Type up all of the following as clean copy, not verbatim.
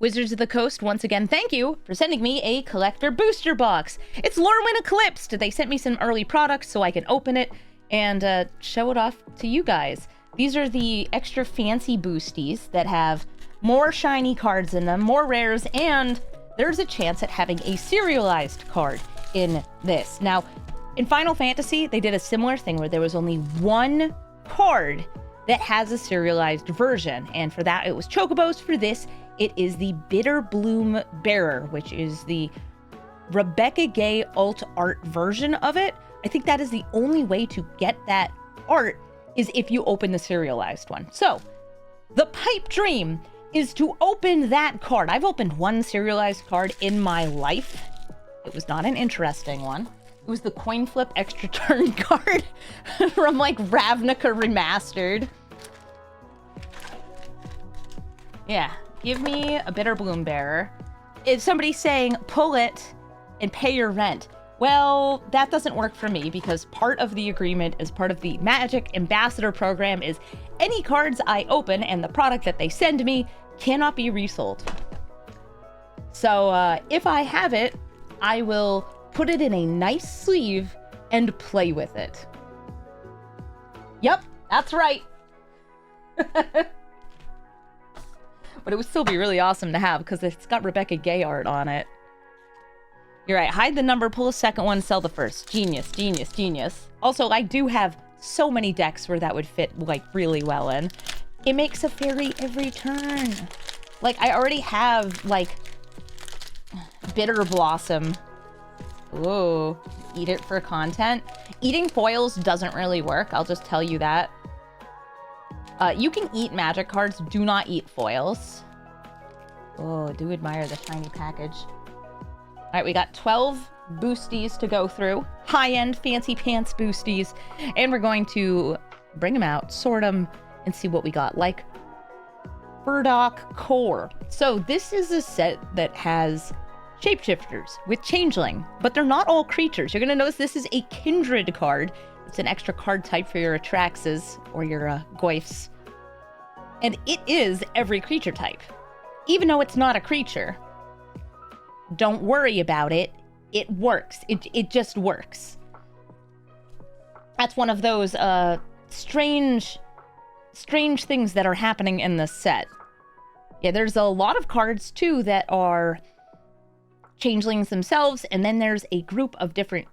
Wizards of the Coast, once again, thank you for sending me a collector booster box. It's Lorwyn Eclipsed. They sent me some early products so I can open it and show it off to you guys. These are the extra fancy boosties that have more shiny cards in them, more rares, and there's a chance at having a serialized card in this. Now, in Final Fantasy, they did a similar thing where there was only one card that has a serialized version, and for that it was Chocobos. For this, it is the Bitter Bloom Bearer, which is the Rebecca Gay alt art version of it. I think that is the only way to get that art is if you open the serialized one. So, the pipe dream is to open that card. I've opened one serialized card in my life. It was not an interesting one. It was the coin flip extra turn card from like Ravnica Remastered. Yeah, give me a Bitter Bloom Bearer. If somebody's saying pull it and pay your rent, well, that doesn't work for me because part of the agreement as part of the Magic Ambassador program is any cards I open and the product that they send me cannot be resold. So if I have it, I will put it in a nice sleeve and play with it. Yep, that's right. But it would still be really awesome to have because it's got Rebecca Gay art on it. You're right. Hide the number, pull a second one, sell the first. Genius, genius, genius. Also, I do have so many decks where that would fit like really well in. It makes a fairy every turn. Like, I already have like Bitter Blossom. Ooh, eat it for content. Eating foils doesn't really work. I'll just tell you that. You can eat magic cards. Do not eat foils. Oh, do admire the shiny package. All right, we got 12 boosties to go through. High-end fancy pants boosties. And we're going to bring them out, sort them, and see what we got. Like Burdock Core. So this is a set that has shapeshifters with changeling, but they're not all creatures. You're going to notice this is a kindred card. It's an extra card type for your Atraxes or your Goyfs. And it is every creature type. Even though it's not a creature, don't worry about it. It works. It just works. That's one of those strange things that are happening in this set. Yeah, there's a lot of cards too that are changelings themselves, and then there's a group of different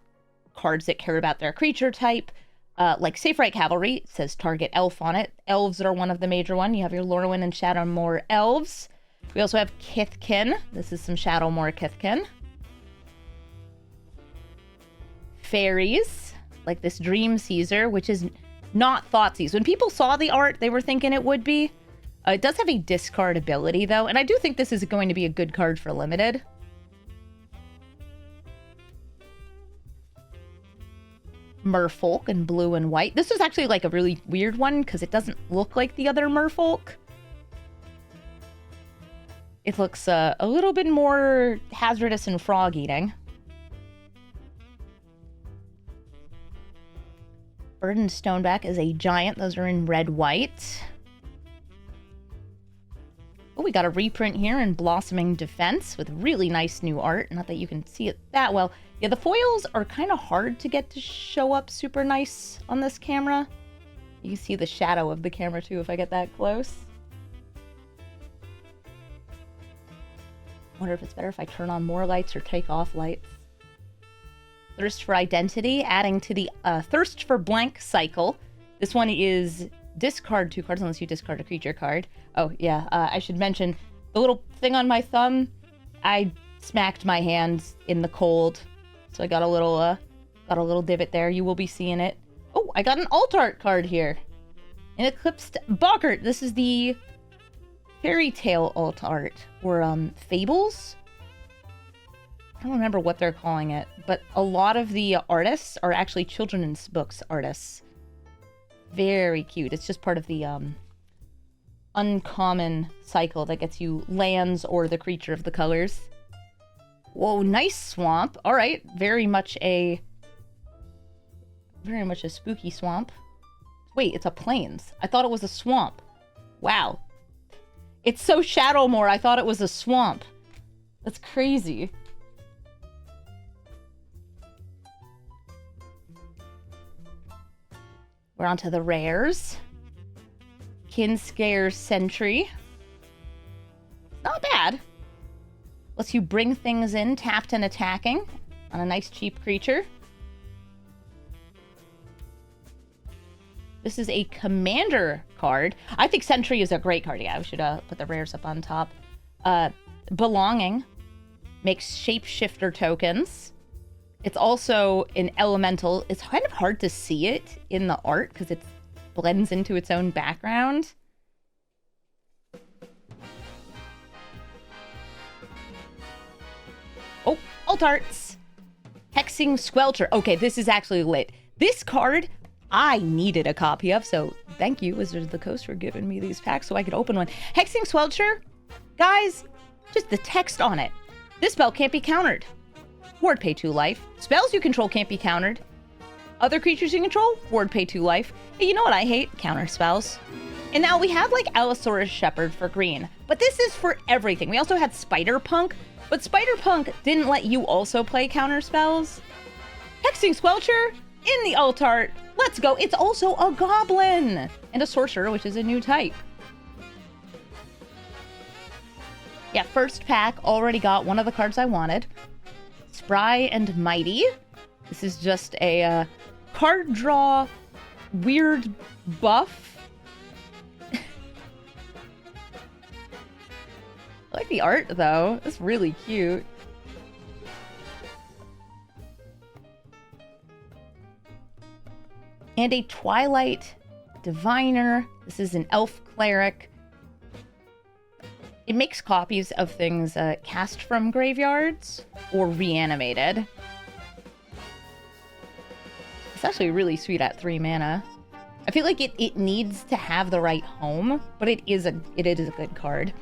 cards that care about their creature type, like Safe-Right Cavalry. It says target elf on it. Elves are one of the major one. You have your Lorwyn and Shadowmoor elves. We also have Kithkin. This is some Shadowmoor Kithkin. Fairies, like this Dream Caesar, which is not Thoughtseize. When people saw the art, they were thinking it would be. It does have a discard ability, though, and I do think this is going to be a good card for Limited. Merfolk in blue and white. This is actually like a really weird one because it doesn't look like the other Merfolk. It looks a little bit more hazardous and frog eating. Burdened Stoneback is a giant. Those are in red-white. Oh, we got a reprint here in Blossoming Defense with really nice new art. Not that you can see it that well. Yeah, the foils are kind of hard to get to show up super nice on this camera. You can see the shadow of the camera too if I get that close. Wonder if it's better if I turn on more lights or take off lights. Thirst for Identity, adding to the Thirst for Blank cycle. This one is discard 2 cards unless you discard a creature card. Oh, yeah, I should mention the little thing on my thumb. I smacked my hands in the cold, so I got a little divot there. You will be seeing it. Oh, I got an alt art card here. An Eclipsed Boggart. This is the Fairy Tale alt art, or Fables? I don't remember what they're calling it, but a lot of the artists are actually children's books artists. Very cute. It's just part of the uncommon cycle that gets you lands or the creature of the colors. Whoa, nice swamp. All right, very much a spooky swamp. Wait, it's a plains. I thought it was a swamp. Wow. It's so Shadowmoor, I thought it was a swamp. That's crazy. We're on to the rares. Kinscare Sentry. Not bad. Lets you bring things in, tapped and attacking on a nice cheap creature. This is a commander card. I think Sentry is a great card. Yeah, we should put the rares up on top. Belonging. Makes shapeshifter tokens. It's also an elemental. It's kind of hard to see it in the art because it blends into its own background. Oh, alt arts. Hexing Squelcher. Okay, this is actually lit. This card I needed a copy of, so thank you, Wizards of the Coast, for giving me these packs so I could open one. Hexing Squelcher, guys, just the text on it. This spell can't be countered. Ward pay 2 life. Spells you control can't be countered. Other creatures you control, ward pay 2 life. Hey, you know what I hate? Counter spells. And now we have like Allosaurus Shepherd for green, but this is for everything. We also had Spider Punk, but Spider Punk didn't let you also play counter spells. Hexing Squelcher in the alt art. Let's go. It's also a goblin and a sorcerer, which is a new type. Yeah, first pack already got one of the cards I wanted. Spry and Mighty. This is just a card draw weird buff. I like the art though. It's really cute. And a Twilight Diviner. This is an elf cleric. It makes copies of things cast from graveyards or reanimated. It's actually really sweet at 3 mana. I feel like it needs to have the right home, but it is a good card.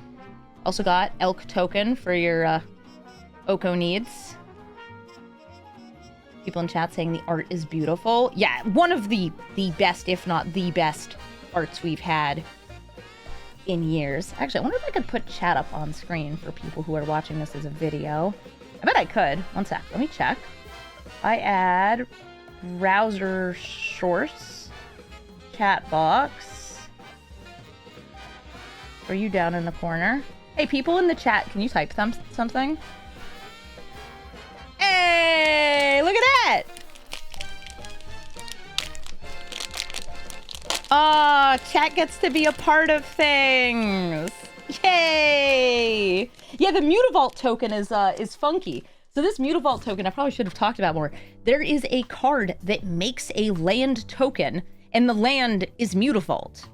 Also got Elk Token for your Oko needs. People in chat saying the art is beautiful. Yeah, one of the best, if not the best, arts we've had in years. Actually, I wonder if I could put chat up on screen for people who are watching this as a video. I bet I could. One sec. Let me check. I add browser source chat box. Are you down in the corner? Hey, people in the chat, can you type something? Hey, look at that! Oh, chat gets to be a part of things. Yay! Yeah, the Mutavault token is funky. So this Mutavault token, I probably should have talked about more. There is a card that makes a land token, and the land is Mutavault,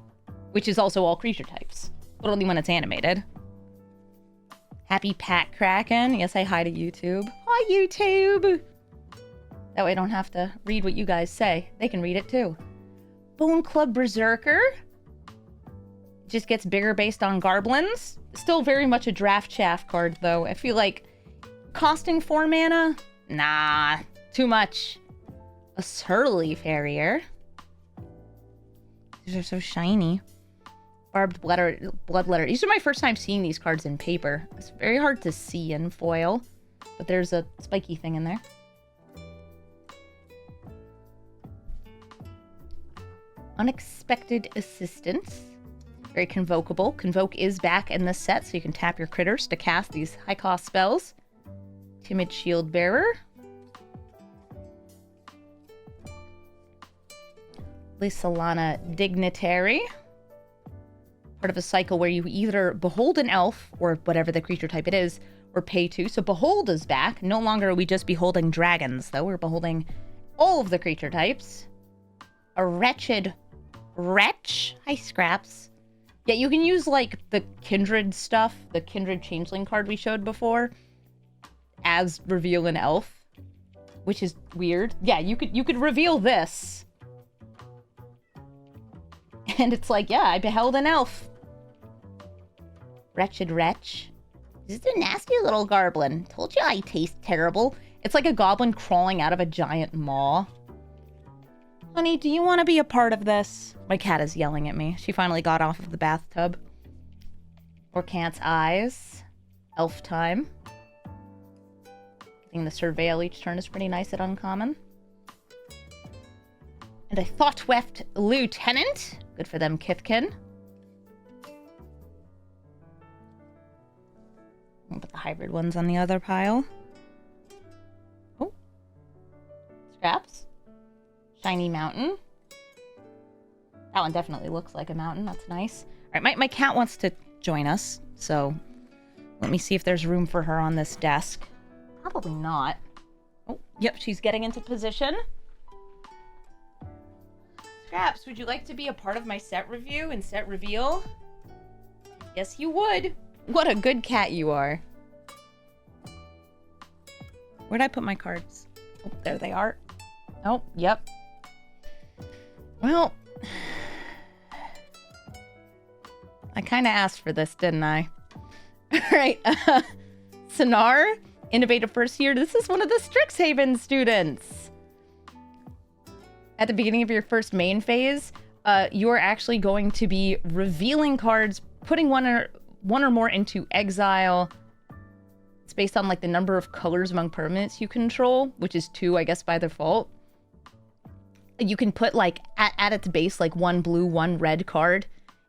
which is also all creature types, but only when it's animated. Happy Pack Kraken. Yes, I hi to YouTube. Hi, YouTube! That way I don't have to read what you guys say. They can read it too. Bone Club Berserker. Just gets bigger based on Garblins. Still very much a draft chaff card, though. I feel like costing 4 mana? Nah, too much. A Surly Farrier. These are so shiny. Barbed Bloodletter. These are my first time seeing these cards in paper. It's very hard to see in foil, but there's a spiky thing in there. Unexpected Assistance. Very convocable. Convoke is back in this set, so you can tap your critters to cast these high-cost spells. Timid Shield Bearer. Lysalana Dignitary. Part of a cycle where you either behold an elf, or whatever the creature type it is, or pay 2. So Behold is back. No longer are we just beholding dragons, though. We're beholding all of the creature types. A Wretched Wretch. Hi, Scraps. Yeah, you can use, like, the Kindred stuff, the Kindred Changeling card we showed before, as reveal an elf, which is weird. Yeah, you could reveal this. And it's like, yeah, I beheld an elf. Wretched Wretch. This is a nasty little goblin. Told you I taste terrible. It's like a goblin crawling out of a giant maw. Honey, do you want to be a part of this? My cat is yelling at me. She finally got off of the bathtub. Or Cat's Eyes. Elf Time. Getting the Surveil each turn is pretty nice at uncommon. And a Thoughtweft Lieutenant. Good for them, Kithkin. I'll put the hybrid ones on the other pile. Oh. Scraps. Shiny Mountain. That one definitely looks like a mountain. That's nice. All right, my cat wants to join us, so let me see if there's room for her on this desk. Probably not. Oh, yep, she's getting into position. Scraps, would you like to be a part of my set review and set reveal? Yes, you would. What a good cat you are. Where'd I put my cards? Oh, there they are. Oh, yep. Well, I kind of asked for this, didn't I? All right. Sonar, innovative first year. This is one of the Strixhaven students. At the beginning of your first main phase, you're actually going to be revealing cards, putting one or more into exile. It's based on like the number of colors among permanents you control, which is 2, I guess, by default. You can put like at its base like 1 blue, 1 red card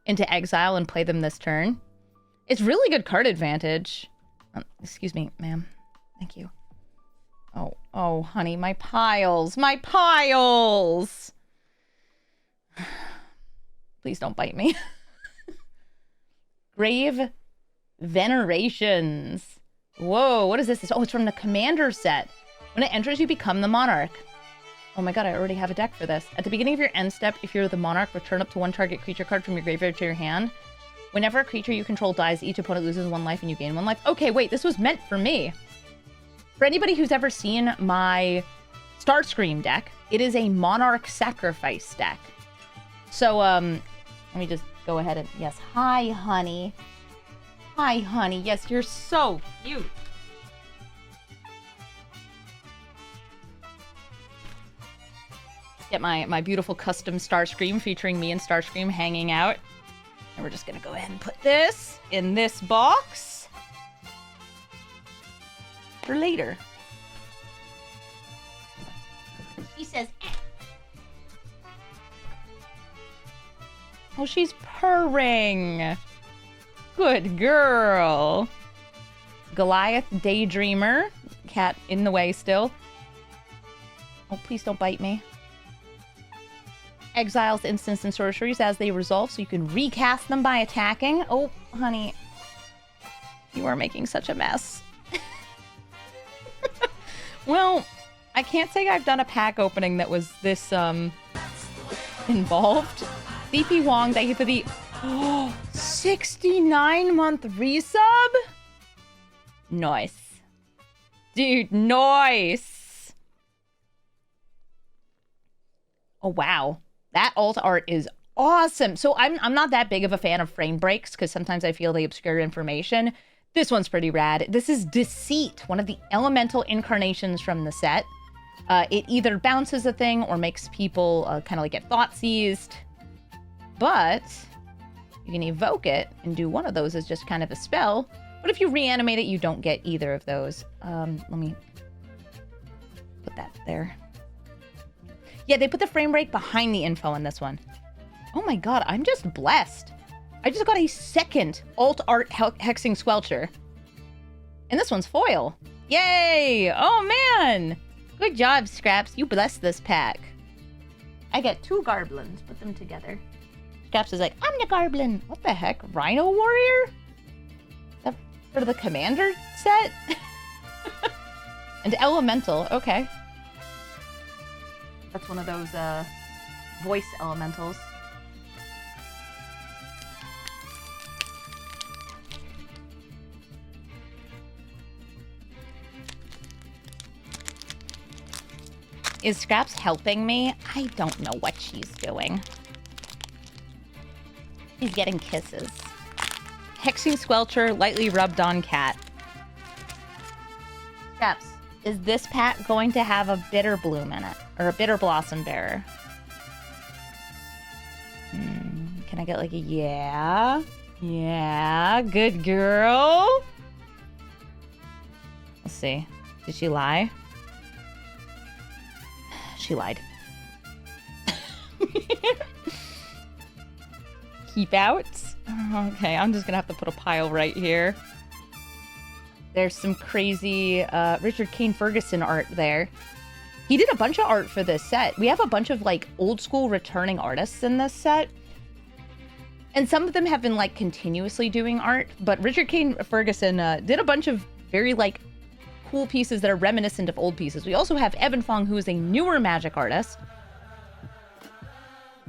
into exile and play them this turn. It's really good card advantage. Excuse me, ma'am. Thank you. Oh, honey, my piles. My piles! Please don't bite me. Grave Venerations. Whoa, what is this? Oh, it's from the Commander set. When it enters, you become the Monarch. Oh my god, I already have a deck for this. At the beginning of your end step, if you're the Monarch, return up to 1 target creature card from your graveyard to your hand. Whenever a creature you control dies, each opponent loses 1 life and you gain 1 life. Okay, wait, this was meant for me. For anybody who's ever seen my Starscream deck, it is a Monarch Sacrifice deck. So, let me just go ahead and... Yes, hi, honey. Hi, honey. Yes, you're so cute. Get my beautiful custom Starscream featuring me and Starscream hanging out. And we're just gonna go ahead and put this in this box for later. He says, eh. Oh, she's purring. Good girl. Goliath Daydreamer. Cat in the way still. Oh, please don't bite me. Exiles instants and sorceries as they resolve, so you can recast them by attacking. Oh, honey. You are making such a mess. Well, I can't say I've done a pack opening that was this, involved. CP Wong, thank you for the 69-month resub? Nice. Dude, nice. Oh, wow. That alt art is awesome. So I'm not that big of a fan of frame breaks because sometimes I feel they obscure information. This one's pretty rad. This is Deceit, one of the elemental incarnations from the set. It either bounces a thing or makes people kind of like get thought seized. But you can evoke it and do one of those as just kind of a spell. But if you reanimate it, you don't get either of those. Let me put that there. Yeah, they put the frame rate behind the info in this one. Oh my god, I'm just blessed. I just got a second alt art hexing squelcher. And this one's foil. Yay! Oh man! Good job, Scraps. You blessed this pack. I get 2 Garblins. Put them together. Scraps is like, I'm the Garblin. What the heck? Rhino Warrior? Is that for the Commander set? And Elemental. Okay. That's one of those voice elementals. Is Scraps helping me? I don't know what she's doing. She's getting kisses. Hexing Squelcher, lightly rubbed on cat. Scraps, is this pack going to have a Bitter Bloom in it? Or a Bitter Blossom Bearer? Can I get like a yeah? Yeah, good girl. Let's see. Did she lie? She lied. Keep out. Okay, I'm just gonna have to put a pile right here. There's some crazy Richard Kane Ferguson art there. He did a bunch of art for this set. We have a bunch of like old school returning artists in this set. And some of them have been like continuously doing art, but Richard Kane Ferguson did a bunch of very like cool pieces that are reminiscent of old pieces. We also have Evan Fong, who is a newer Magic artist,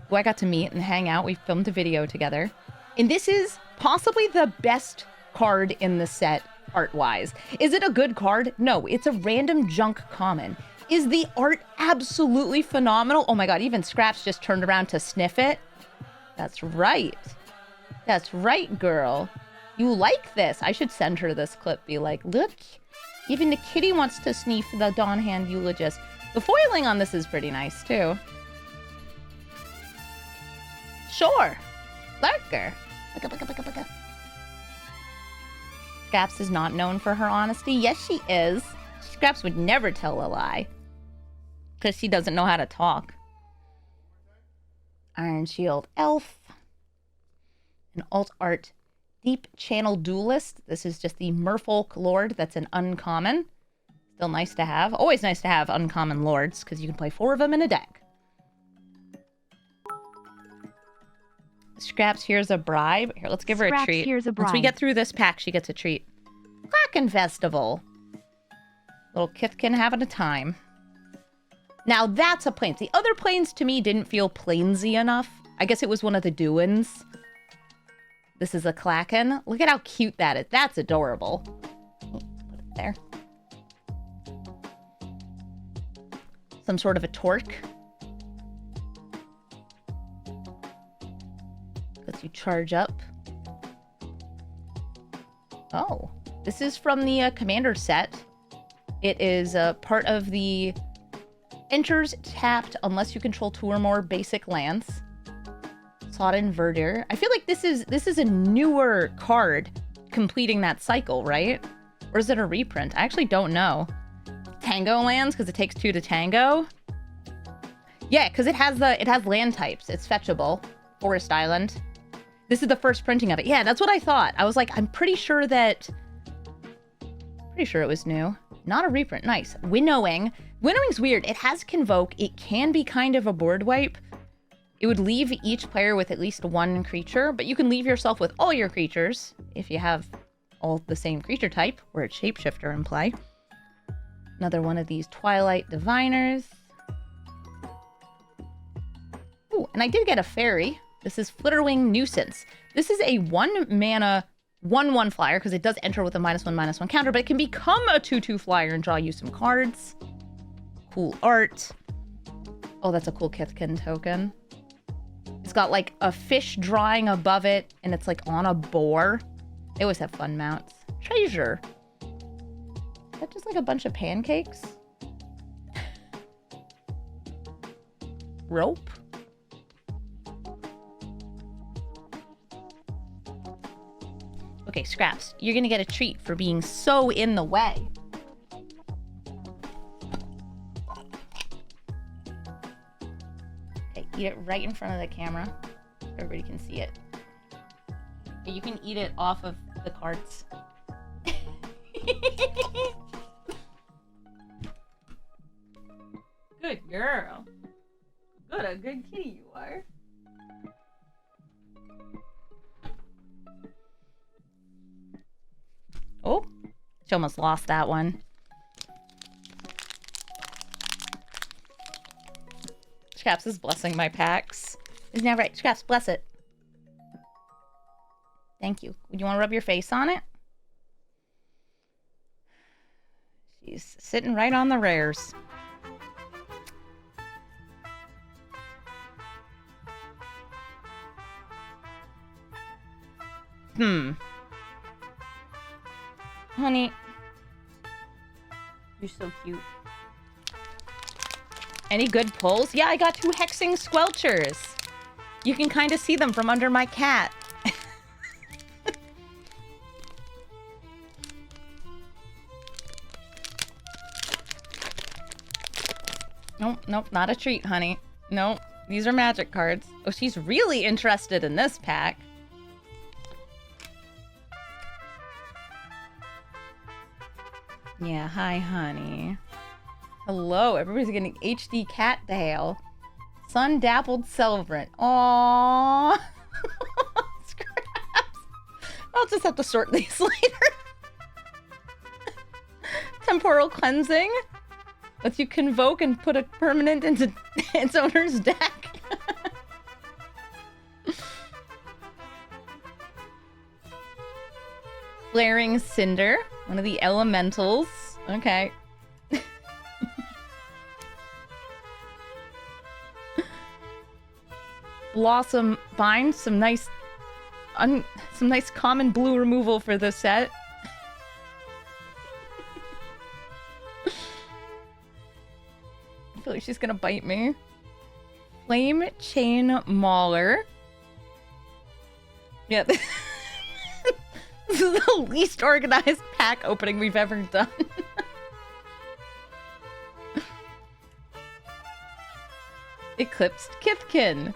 who I got to meet and hang out. We filmed a video together. And this is possibly the best card in the set art-wise. Is it a good card? No, it's a random junk common. Is the art absolutely phenomenal? Oh my god, even Scraps just turned around to sniff it. That's right. That's right, girl. You like this. I should send her this clip. Be like, look, even the kitty wants to sniff the Dawn Hand Eulogist. The foiling on this is pretty nice, too. Sure. Lurker. Scraps is not known for her honesty. Yes, she is. Scraps would never tell a lie. Because she doesn't know how to talk. Iron Shield Elf. An alt art Deep Channel Duelist. This is just the Merfolk Lord. That's an uncommon. Still nice to have. Always nice to have uncommon lords, because you can play 4 of them in a deck. Scraps, here's a bribe. Here, let's give her a treat. Here's a bribe. Once we get through this pack, she gets a treat. Kraken Festival. Little Kithkin having a time. Now that's a plains. The other plains to me didn't feel plainsy enough. I guess it was one of the doings. This is a Klaken. Look at how cute that is. That's adorable. Put it there. Some sort of a Torque. Lets you charge up. Oh, this is from the Commander set. It is part of the enters tapped unless you control 2 or more basic lands. Sodden Verdure. I feel like this is a newer card completing that cycle, right? Or is it a reprint? I actually don't know. Tango lands because it takes 2 to tango. Yeah, because it has land types. It's fetchable. Forest Island. This is the first printing of it. Yeah, that's what I thought. I was like, I'm pretty sure it was new. Not a reprint. Nice. Winnowing. Winnowing's weird. It has Convoke. It can be kind of a board wipe. It would leave each player with at least 1 creature, but you can leave yourself with all your creatures if you have all the same creature type, or it's Shapeshifter in play. Another one of these Twilight Diviners. Ooh, and I did get a fairy. This is Flitterwing Nuisance. This is a 1-mana 1/1 flyer, because it does enter with a -1/-1 counter, but it can become a 2/2 flyer and draw you some cards. Cool art. Oh, that's a cool Kithkin token. It's got like a fish drawing above it, and it's like on a boar. They always have fun mounts. Treasure. Is that just like a bunch of pancakes? Rope? Okay, Scraps, you're gonna get a treat for being so in the way. Okay, eat it right in front of the camera. Everybody can see it. You can eat it off of the carts. Good girl. What a good kitty you are. Oh, she almost lost that one. Scraps is blessing my packs. Isn't that right? Scraps, bless it. Thank you. Would you want to rub your face on it? She's sitting right on the rares. Honey, you're so cute. Any good pulls? Yeah, I got 2 hexing squelchers. You can kind of see them from under my cat. Nope, nope, not a treat, honey. Nope, these are magic cards. Oh, she's really interested in this pack. Yeah, hi, honey. Hello, everybody's getting HD Cattail. Sun Dappled Celebrant. Aww. Scraps. I'll just have to sort these later. Temporal Cleansing. Lets you convoke and put a permanent into its owner's deck. Flaring Cinder. One of the elementals. Okay. Blossom Bind. Some nice common blue removal for this set. I feel like she's gonna bite me. Flame Chain Mauler. Yeah. This is the least organized pack opening we've ever done. Eclipsed Kithkin.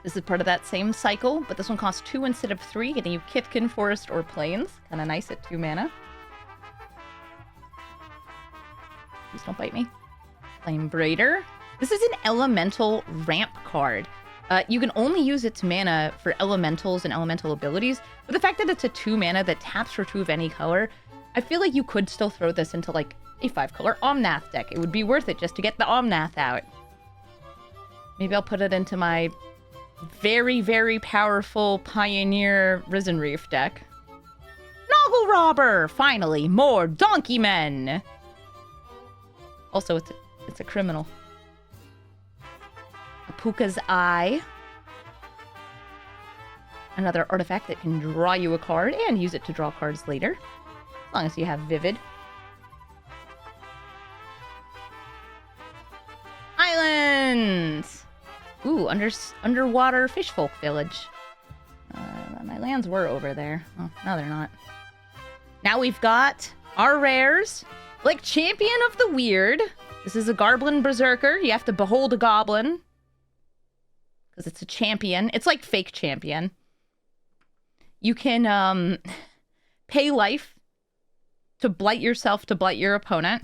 This is part of that same cycle, but this one costs 2 instead of 3, getting you Kithkin, Forest, or Plains. Kind of nice at 2 mana. Please don't bite me. Flame Braider. This is an elemental ramp card. You can only use its mana for elementals and elemental abilities, but the fact that it's a 2 mana that taps for 2 of any color, I feel like you could still throw this into like a 5-color Omnath deck. It would be worth it just to get the Omnath out. Maybe I'll put it into my very, very powerful Pioneer Risen Reef deck. Noggle Robber! Finally, more Donkey Men! Also, it's a criminal. Apuka's Eye. Another artifact that can draw you a card and use it to draw cards later. As long as you have Vivid. Islands! Ooh, underwater Fishfolk Village. My lands were over there. Oh, no, they're not. Now we've got our rares. Like Champion of the Weird. This is a Goblin Berserker. You have to behold a goblin. Because it's a champion. It's like fake champion. You can pay life to blight yourself to blight your opponent.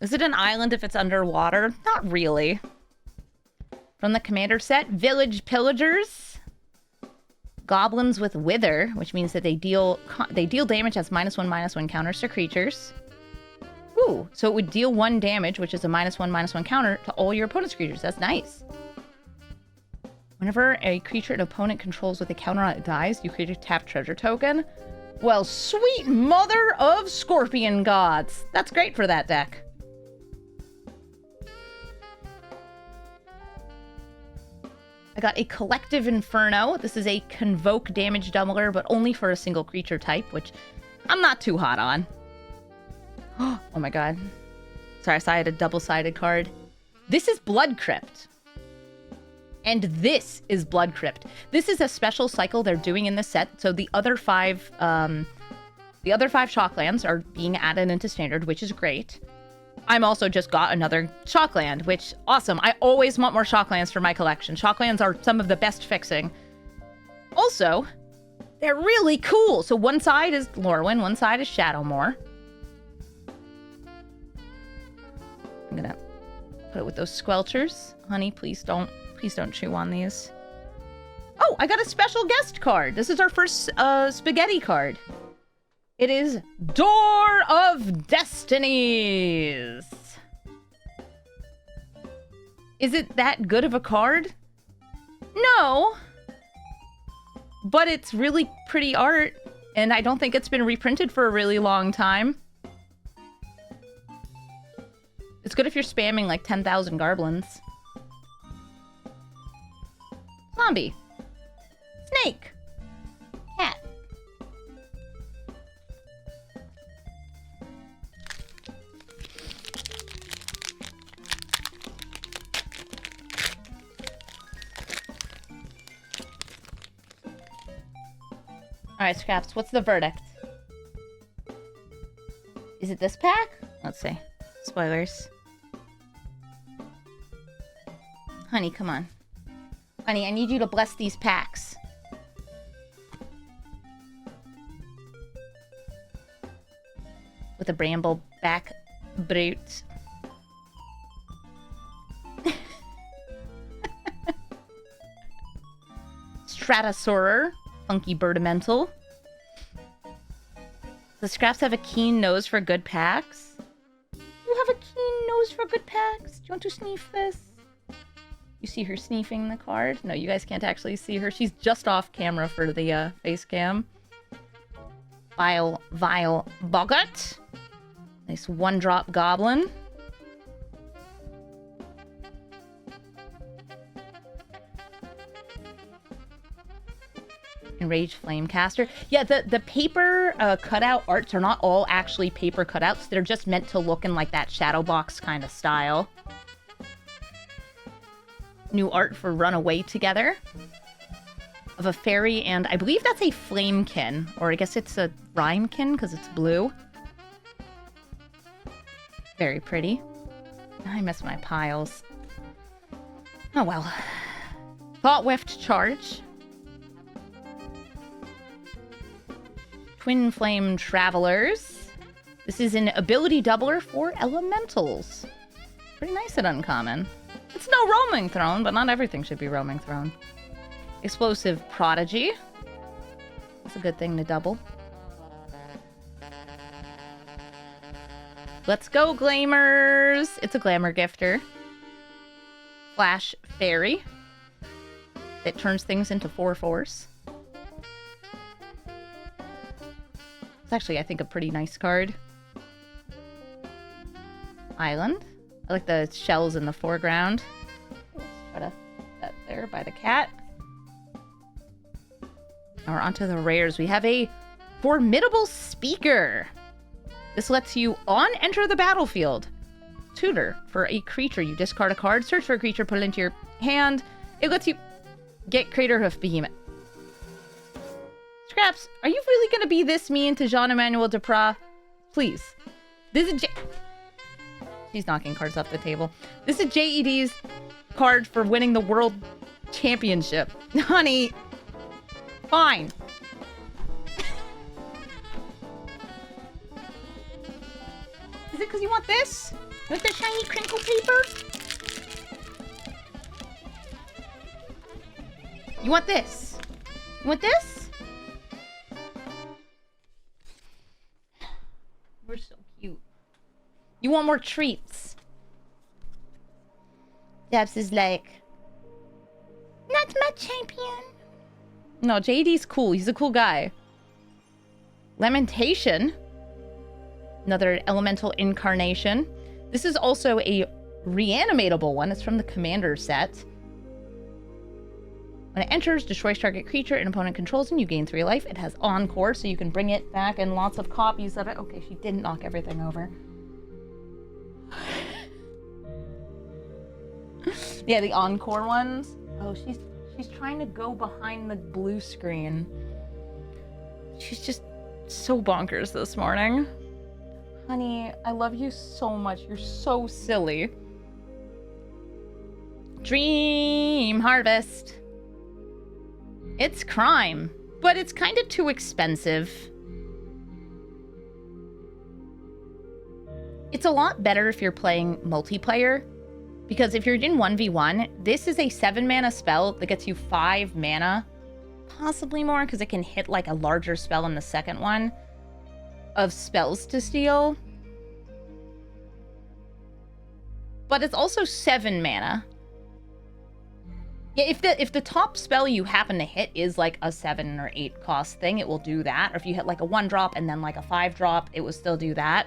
Is it an island if it's underwater? Not really. From the commander set, Village Pillagers. Goblins with Wither, which means that they deal damage as -1/-1 counters to creatures. Ooh, so it would deal 1 damage, which is a -1/-1 counter to all your opponent's creatures. That's nice. Whenever a creature an opponent controls with a counter on it dies, you create a tapped treasure token. Well, sweet mother of Scorpion Gods. That's great for that deck. I got a Collective Inferno. This is a Convoke damage doubler, but only for a single creature type, which I'm not too hot on. Oh my god. Sorry, I saw I had a double-sided card. This is Blood Crypt. And this is Blood Crypt. This is a special cycle they're doing in this set, so the other 5 Shocklands are being added into Standard, which is great. I'm also just got another Shockland, which, awesome. I always want more Shocklands for my collection. Shocklands are some of the best fixing. Also, they're really cool. So one side is Lorwyn, one side is Shadowmoor. I'm gonna put it with those Squelchers. Honey, please don't chew on these. Oh, I got a special guest card. This is our first spaghetti card. It is Door of Destinies. Is it that good of a card? No. But it's really pretty art, and I don't think it's been reprinted for a really long time. It's good if you're spamming like 10,000 Garblins. Zombie. Snake. Cat. Alright, Scraps, what's the verdict? Is it this pack? Let's see. Spoilers. Honey, come on. Honey, I need you to bless these packs. With a brambleback brute. Stratosaurer. Funky Birdimental. The Scraps have a keen nose for good packs. You have a keen nose for good packs. Do you want to sniff this? You see her sniffing the card? No, you guys can't actually see her. She's just off camera for the face cam. Vile Boggart. Nice one-drop goblin. Enraged Flamecaster. Yeah, the paper cutout arts are not all actually paper cutouts. They're just meant to look in like that shadow box kind of style. New art for Runaway Together. Of a fairy and I believe that's a flamekin. Or I guess it's a rhymekin because it's blue. Very pretty. I miss my piles. Oh well. Thought-Weft Charge. Twin Flame Travelers. This is an ability doubler for elementals. Pretty nice at uncommon. It's no Roaming Throne, but not everything should be Roaming Throne. Explosive Prodigy. That's a good thing to double. Let's go, Glamours! It's a Glamour Gifter. Flash Fairy. It turns things into 4/4s. It's actually, I think, a pretty nice card. Island. I like the shells in the foreground. Let's try to put that there by the cat. Now we're onto the rares. We have a Formidable Speaker. This lets you enter the battlefield. Tutor. For a creature, you discard a card, search for a creature, put it into your hand. It lets you get Craterhoof Behemoth. Scraps, are you really going to be this mean to Jean-Emmanuel Duprat? Please. This is She's knocking cards off the table. This is JED's card for winning the World Championship. Honey. Fine. Is it because you want this? With the shiny crinkle paper? You want this? You want this? We're so cute. You want more treats? Debs is like, not my champion. No, JD's cool. He's a cool guy. Lamentation. Another elemental incarnation. This is also a reanimatable one. It's from the Commander set. When it enters, destroys target creature an opponent controls and you gain 3 life. It has Encore, so you can bring it back and lots of copies of it. Okay, she didn't knock everything over. Yeah, the Encore ones. Oh, she's trying to go behind the blue screen. She's just so bonkers this morning. Honey, I love you so much. You're so silly. Dream Harvest. It's crime, but it's kind of too expensive. It's a lot better if you're playing multiplayer, because if you're in 1v1, this is a 7-mana spell that gets you 5 mana, possibly more, because it can hit like a larger spell in the second one, of spells to steal. But it's also 7 mana. Yeah, if the top spell you happen to hit is like a 7 or 8 cost thing, it will do that. Or if you hit like a 1-drop and then like a 5-drop, it will still do that.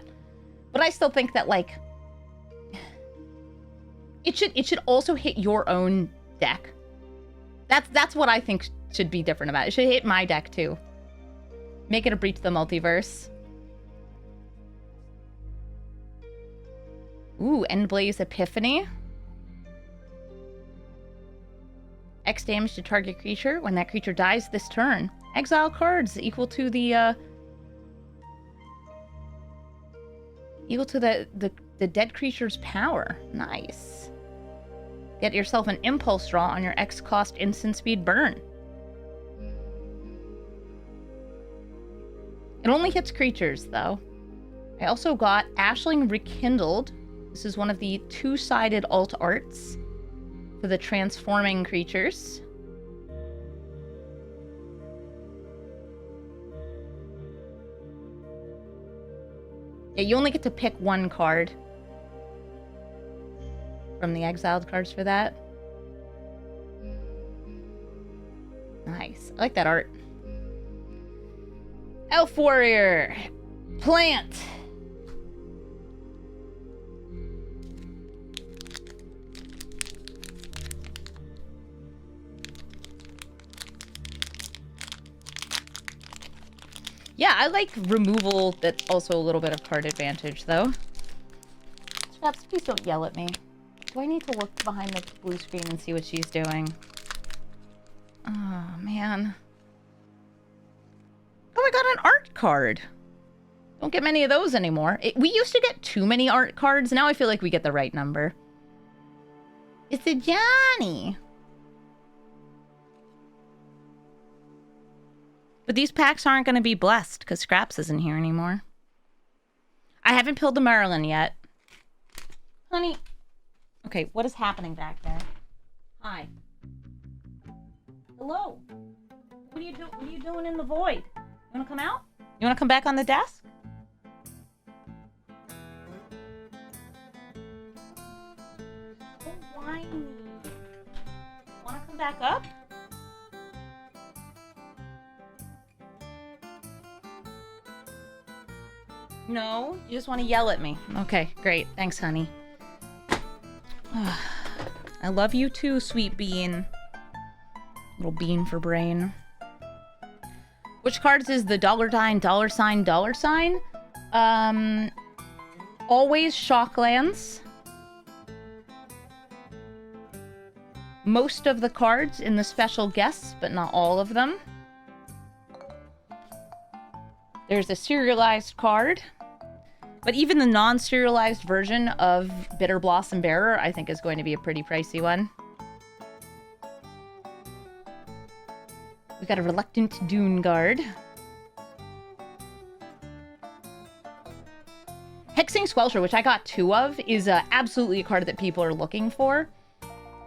But I still think that like it should also hit your own deck. That's what I think should be different about it. It should hit my deck too. Make it a Breach the Multiverse. Ooh, Endblaze Epiphany. X damage to target creature. When that creature dies this turn, Exile cards equal to the dead creature's power. Nice. Get yourself an impulse draw on your X cost instant speed burn. It only hits creatures, though. I also got Ashling Rekindled. This is one of the two-sided alt arts for the transforming creatures. Yeah, you only get to pick one card from the exiled cards for that. Nice. I like that art. Elf Warrior. Plant. Yeah, I like removal that's also a little bit of card advantage, though. Scraps, please don't yell at me. Do I need to look behind the blue screen and see what she's doing? Oh, man. Oh, I got an art card. Don't get many of those anymore. We used to get too many art cards. Now I feel like we get the right number. It's a Johnny. But these packs aren't going to be blessed because Scraps isn't here anymore. I haven't peeled the Maryland yet. Honey. Okay, what is happening back there? Hi. Hello. What are you doing in the void? You want to come out? You want to come back on the desk? So whiny. Want to come back up? No? You just want to yell at me. Okay, great. Thanks, honey. I love you too, sweet bean. Little bean for brain. Which cards is the dollar sign? Always Shocklands. Most of the cards in the special guests, but not all of them. There's a serialized card. But even the non-serialized version of Bitter Blossom Bearer, I think, is going to be a pretty pricey one. We got a Reluctant Dune Guard. Hexing Squelcher, which I got 2 of, is absolutely a card that people are looking for.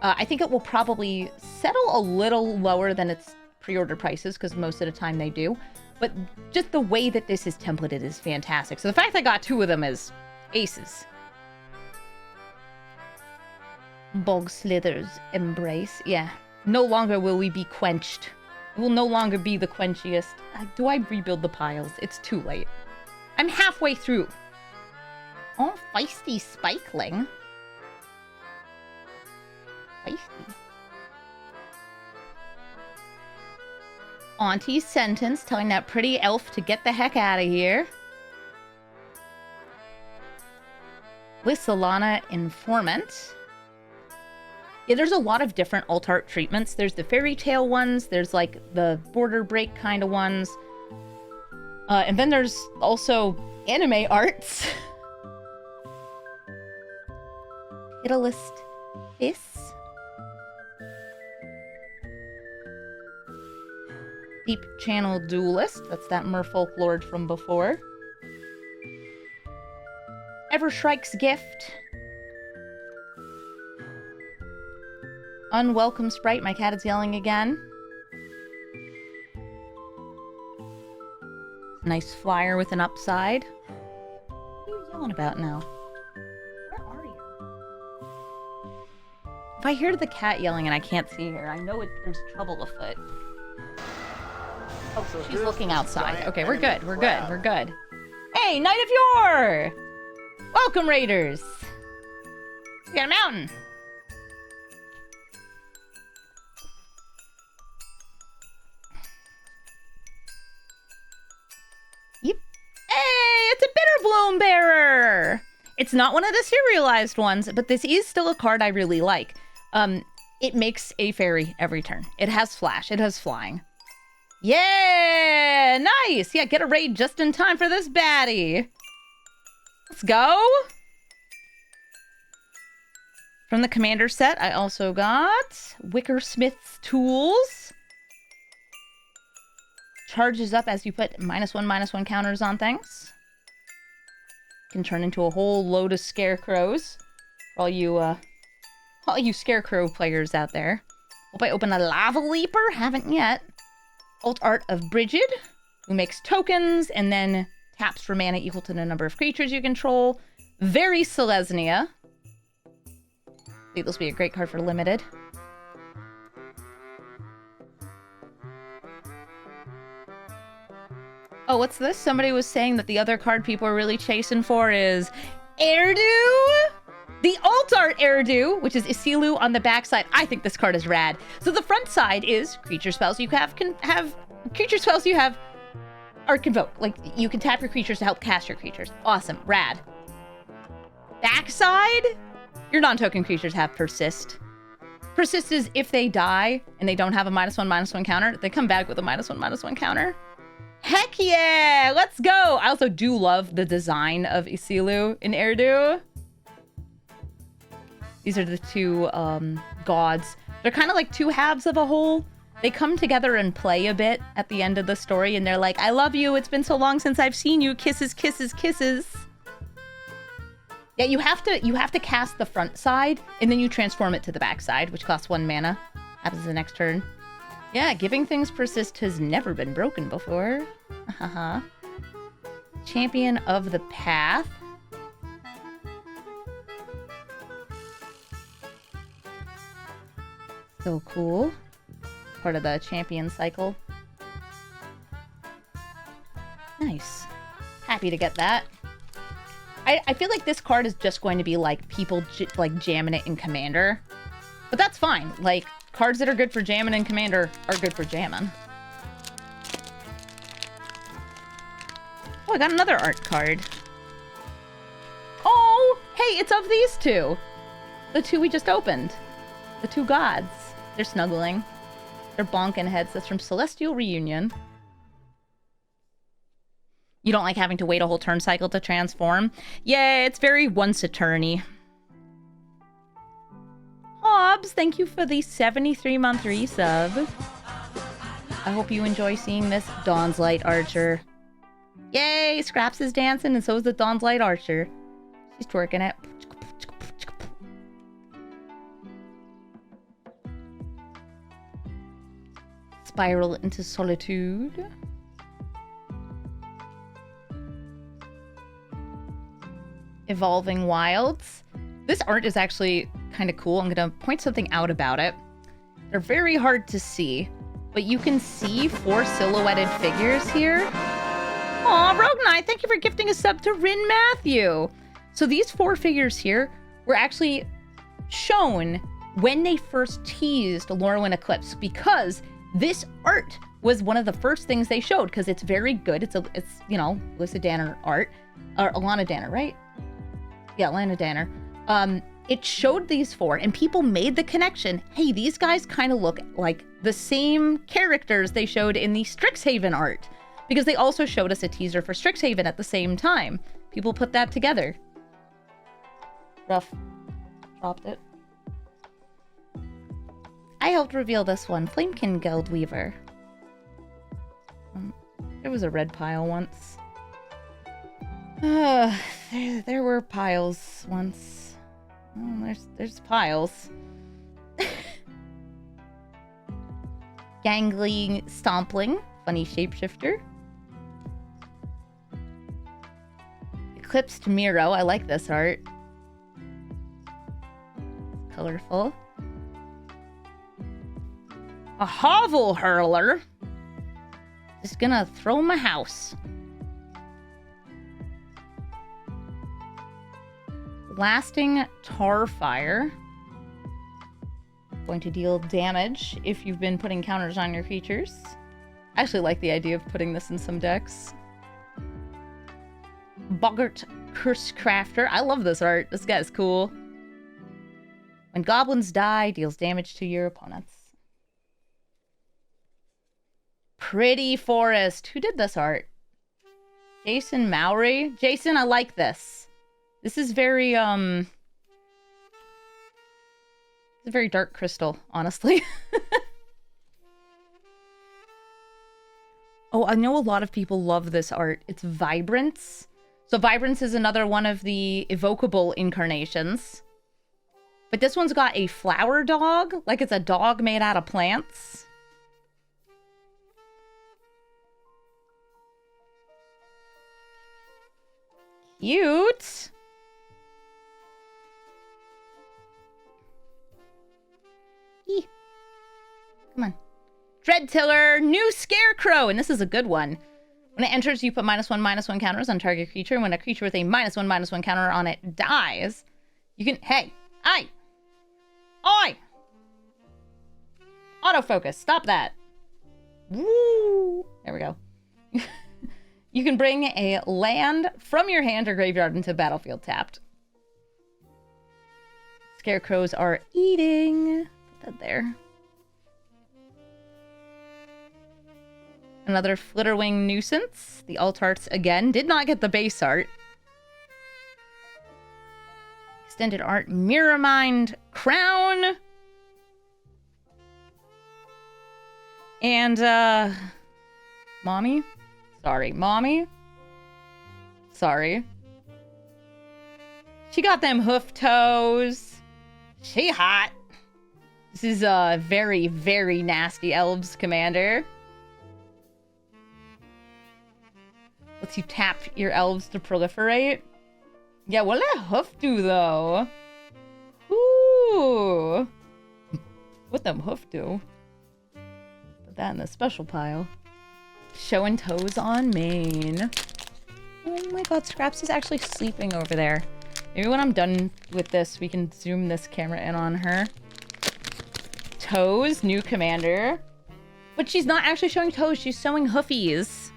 I think it will probably settle a little lower than its pre-order prices, because most of the time they do. But just the way that this is templated is fantastic. So the fact I got 2 of them is aces. Bog Slither's Embrace. Yeah. No longer will we be quenched. It will no longer be the quenchiest. Do I rebuild the piles? It's too late. I'm halfway through. Oh, Feisty Spikeling. Feisty. Auntie's Sentence, telling that pretty elf to get the heck out of here. Lissalana Informant. Yeah, there's a lot of different alt art treatments. There's the fairy tale ones. There's like the border break kind of ones. And then there's also anime arts. Italist Hiss. Deep Channel Duelist. That's that Merfolk Lord from before. Evershrike's Gift. Unwelcome Sprite. My cat is yelling again. Nice flyer with an upside. What are you yelling about now? Where are you? If I hear the cat yelling and I can't see her, I know there's trouble afoot. Oh, so she's looking outside. Okay, we're good. We're good. We're good. Hey, Knight of Yore! Welcome, Raiders! We got a mountain. Yep. Hey, it's a Bitter Bloom Bearer! It's not one of the serialized ones, but this is still a card I really like. It makes a fairy every turn. It has flash. It has flying. Yeah, nice. Yeah, get a raid just in time for this baddie. Let's go. From the commander set, I also got Wickersmith's Tools. Charges up as you put -1/-1 counters on things. Can turn into a whole load of scarecrows. For all you scarecrow players out there. Hope I open a lava leaper. Haven't yet. Alt art of Brigid, who makes tokens and then taps for mana equal to the number of creatures you control. Very Selesnya. I think this will be a great card for limited. Oh, what's this? Somebody was saying that the other card people are really chasing for is Erdu? The alt art Erdu, which is Isilu on the backside. I think this card is rad. So the front side is creature spells you have creature spells you have are convoke. Like, you can tap your creatures to help cast your creatures. Awesome. Rad. Backside, your non-token creatures have persist. Persist is if they die and they don't have a -1/-1 counter, they come back with a -1/-1 counter. Heck yeah! Let's go! I also do love the design of Isilu in Erdu. These are the two gods. They're kind of like two halves of a whole. They come together and play a bit at the end of the story, and they're like, I love you, it's been so long since I've seen you, kisses, kisses, kisses. Yeah, you have to cast the front side, and then you transform it to the back side, which costs 1 mana. Happens the next turn. Yeah, giving things persist has never been broken before. Haha. Champion of the Path. So cool. Part of the champion cycle. Nice. Happy to get that. I feel like this card is just going to be like people like jamming it in Commander. But that's fine. Like, cards that are good for jamming in Commander are good for jamming. Oh, I got another art card. Oh, hey, it's of these two. The two we just opened. The two gods. They're snuggling. They're bonking heads. That's from Celestial Reunion. You don't like having to wait a whole turn cycle to transform? Yeah, it's very once a turny. Hobbs, thank you for the 73-month resub. I hope you enjoy seeing this Dawn's Light Archer. Yay, Scraps is dancing and so is the Dawn's Light Archer. She's twerking it. Spiral into Solitude. Evolving Wilds. This art is actually kind of cool. I'm going to point something out about it. They're very hard to see, but you can see 4 silhouetted figures here. Aw, Rogue Knight, thank you for gifting a sub to Rin Matthew. So these 4 figures here were actually shown when they first teased Lorwyn Eclipsed, because this art was one of the first things they showed, because it's very good. It's you know, Alyssa Danner art, or Alana Danner, right? Yeah, Alana Danner. It showed these 4, and people made the connection. Hey, these guys kind of look like the same characters they showed in the Strixhaven art, because they also showed us a teaser for Strixhaven at the same time. People put that together. Rough. Dropped it. I helped reveal this one, Flamekin Guildweaver. There was a red pile once. There were piles once. Oh, there's piles. Gangly Stompling, funny shapeshifter. Eclipsed Miro, I like this art. Colorful. A Hovel Hurler. Just gonna throw my house. Lasting Tarfire. Going to deal damage if you've been putting counters on your creatures. I actually like the idea of putting this in some decks. Boggart Curse Crafter. I love this art. This guy's cool. When goblins die, deals damage to your opponents. pretty forest. Who did this art? Jason Mowry? Jason, I like this. This is very, it's a very dark crystal, honestly. Oh, I know a lot of people love this art. It's Vibrance. So Vibrance is another one of the evocable incarnations. But this one's got a flower dog, like it's a dog made out of plants. Cute. Eee. Come on. Dreadtiller, new Scarecrow, and this is a good one. When it enters, you put -1/-1 counters on target creature, and when a creature with a -1/-1 counter on it dies, you can... Hey! Aye! Oi! Autofocus, stop that. Woo! There we go. You can bring a land from your hand or graveyard into the battlefield tapped. Scarecrows are eating. Put that there. Another Flitterwing Nuisance. The alt arts again. Did not get the base art. Extended art. Mirrormind Crown. And, Mommy? Sorry. Mommy? Sorry. She got them hoof toes. She hot. This is a very, very nasty Elves commander. Lets you tap your elves to proliferate. Yeah, what did that hoof do, though? Ooh. What them hoof do? Put that in the special pile. Showing toes on main. Oh my god, Scraps is actually sleeping over there. Maybe when I'm done with this, we can zoom this camera in on her. Toes, new commander. But she's not actually showing toes, she's showing hoofies.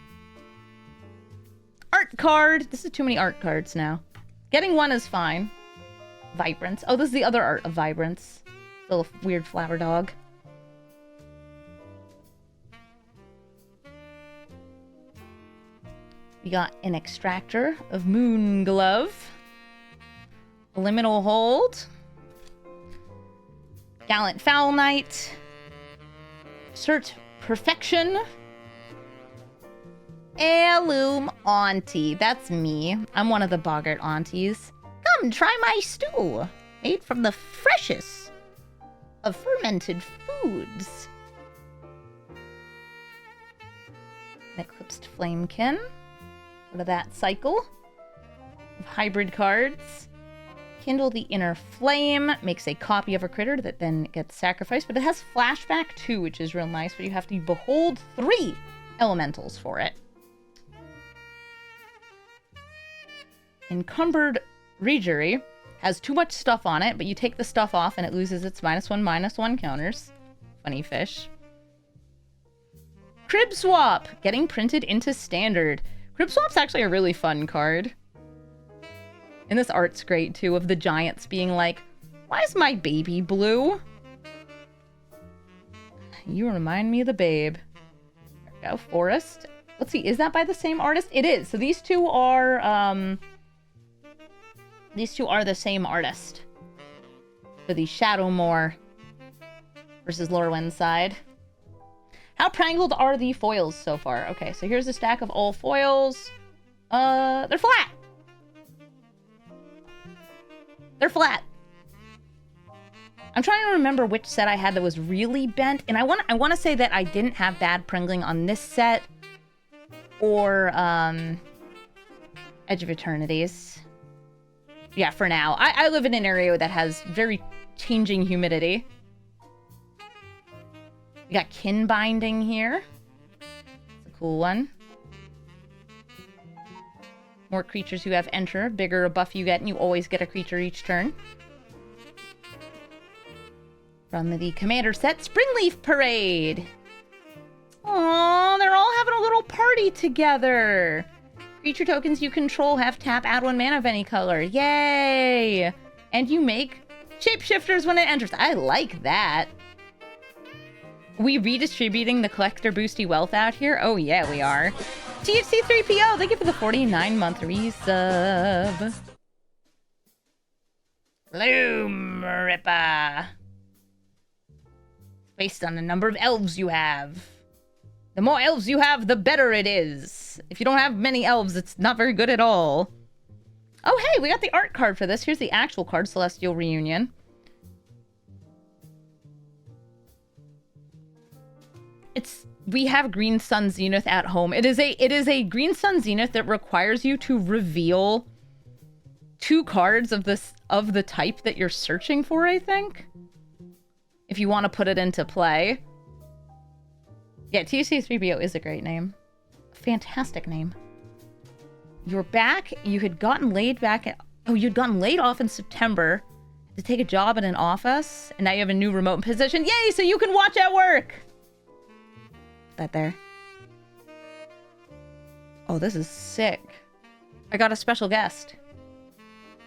Art card! This is too many art cards now. Getting one is fine. Vibrance. Oh, this is the other art of Vibrance. Little weird flower dog. We got an Extractor of Moon Glove. Liminal Hold. Gallant Foul Knight. Cert Perfection. Heirloom Auntie. That's me. I'm one of the boggart aunties. Come, try my stew. Made from the freshest of fermented foods. An Eclipsed Flamekin. Go to that cycle of hybrid cards. Kindle the Inner Flame. Makes a copy of a critter that then gets sacrificed. But it has Flashback too, which is real nice. But you have to behold 3 elementals for it. Encumbered Regery has too much stuff on it, but you take the stuff off and it loses its -1/-1 counters. Funny fish. Crib Swap! Getting printed into Standard. Crib Swap's actually a really fun card. And this art's great, too, of the giants being like, why is my baby blue? You remind me of the babe. There we go. Forest. Let's see, is that by the same artist? It is. So these two are, the same artist. For the Shadowmoor versus Lorwyn side. How prangled are the foils so far? Okay, so here's a stack of all foils. They're flat. They're flat. I'm trying to remember which set I had that was really bent, and I want to say that I didn't have bad pringling on this set or Edge of Eternities. Yeah, for now. I live in an area that has very changing humidity. We got Kin Binding here. It's a cool one. More creatures who have Enter. Bigger a buff you get, and you always get a creature each turn. From the Commander set, Springleaf Parade. Aww, they're all having a little party together. Creature tokens you control have tap, add 1 mana of any color. Yay! And you make shapeshifters when it enters. I like that. We redistributing the collector boosty wealth out here? Oh yeah, we are. TFC3PO, thank you for the 49-month resub. Loom Ripper. Based on the number of elves you have. The more elves you have, the better it is. If you don't have many elves, it's not very good at all. Oh, hey, we got the art card for this. Here's the actual card, Celestial Reunion. We have Green Sun Zenith at home. It is a Green Sun Zenith that requires you to reveal 2 cards of the type that you're searching for, I think. If you want to put it into play. Yeah, TC3PO is a great name. Fantastic name. You're back. You had gotten laid back. You'd gotten laid off in September to take a job in an office, and now you have a new remote position. Yay! So you can watch at work. That there. Oh, this is sick. I got a special guest,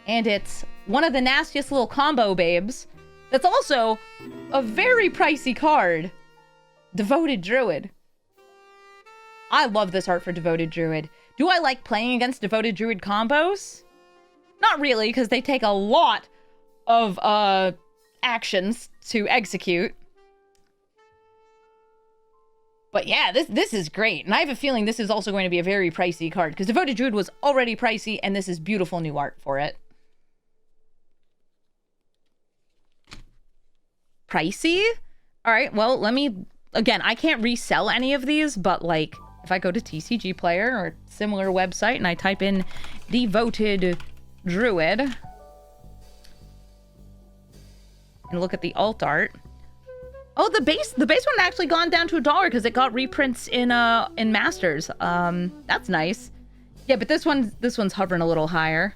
and it's one of the nastiest little combo babes. That's also a very pricey card. Devoted Druid. I love this art for Devoted Druid. Do I like playing against Devoted Druid combos? Not really, because they take a lot of actions to execute. But yeah, this is great. And I have a feeling this is also going to be a very pricey card, because Devoted Druid was already pricey, and this is beautiful new art for it. Pricey? Alright, well, let me... Again, I can't resell any of these, but like, if I go to TCG Player or similar website and I type in Devoted Druid and look at the alt art. Oh, the base one actually gone down to $1 because it got reprints in Masters. That's nice. Yeah, but this one's hovering a little higher.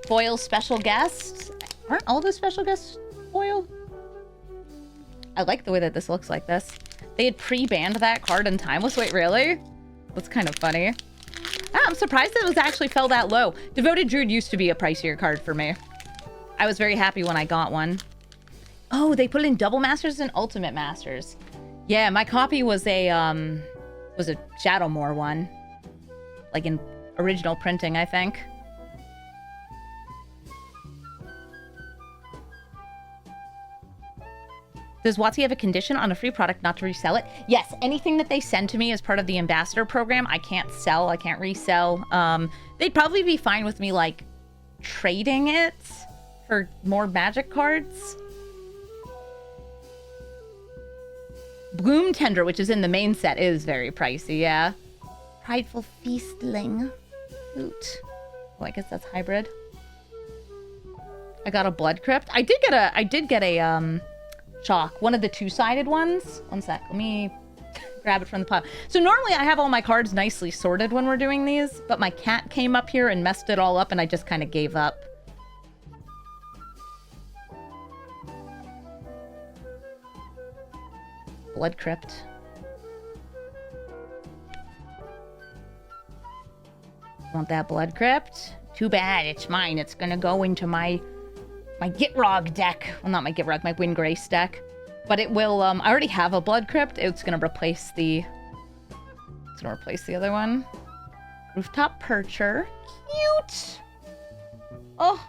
Foil special guests. Aren't all the special guests foil? I like the way that this looks like this. They had pre-banned that card in Timeless. Wait, really? That's kind of funny. I'm surprised it was actually fell that low. Devoted Druid used to be a pricier card for me. I was very happy when I got one. Oh, they put it in Double Masters and Ultimate Masters. Yeah, my copy was a Shadowmoor one. Like in original printing, I think. Does WotC have a condition on a free product not to resell it? Yes, anything that they send to me as part of the ambassador program, I can't sell, I can't resell. They'd probably be fine with me, like, trading it for more Magic cards. Bloom Tender, which is in the main set, is very pricey, yeah. Prideful Feastling. Hoot. Oh, I guess that's hybrid. I got a Blood Crypt. I did get a chalk, one of the two-sided ones. One sec, let me grab it from the pile. So normally I have all my cards nicely sorted when we're doing these, but my cat came up here and messed it all up and I just kind of gave up. Blood Crypt. Want that Blood Crypt? Too bad, it's mine. It's gonna go into my Gitrog deck. Well, not my Gitrog, my Windgrace deck. But it will, I already have a Blood Crypt. It's gonna replace the... It's gonna replace the other one. Rooftop Percher. Cute! Oh!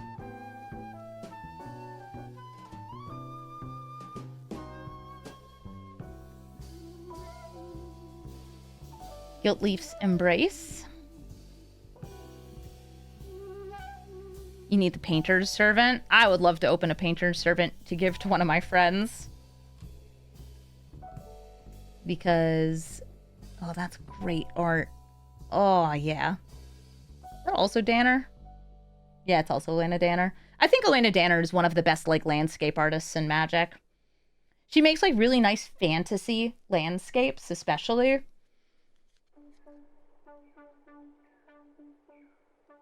Guiltleaf's Embrace. You need the Painter's Servant. I would love to open a Painter's Servant to give to one of my friends. Because... Oh, that's great art. Oh, yeah. Is that also Danner? Yeah, it's also Elena Danner. I think Elena Danner is one of the best, like, landscape artists in Magic. She makes, like, really nice fantasy landscapes, especially.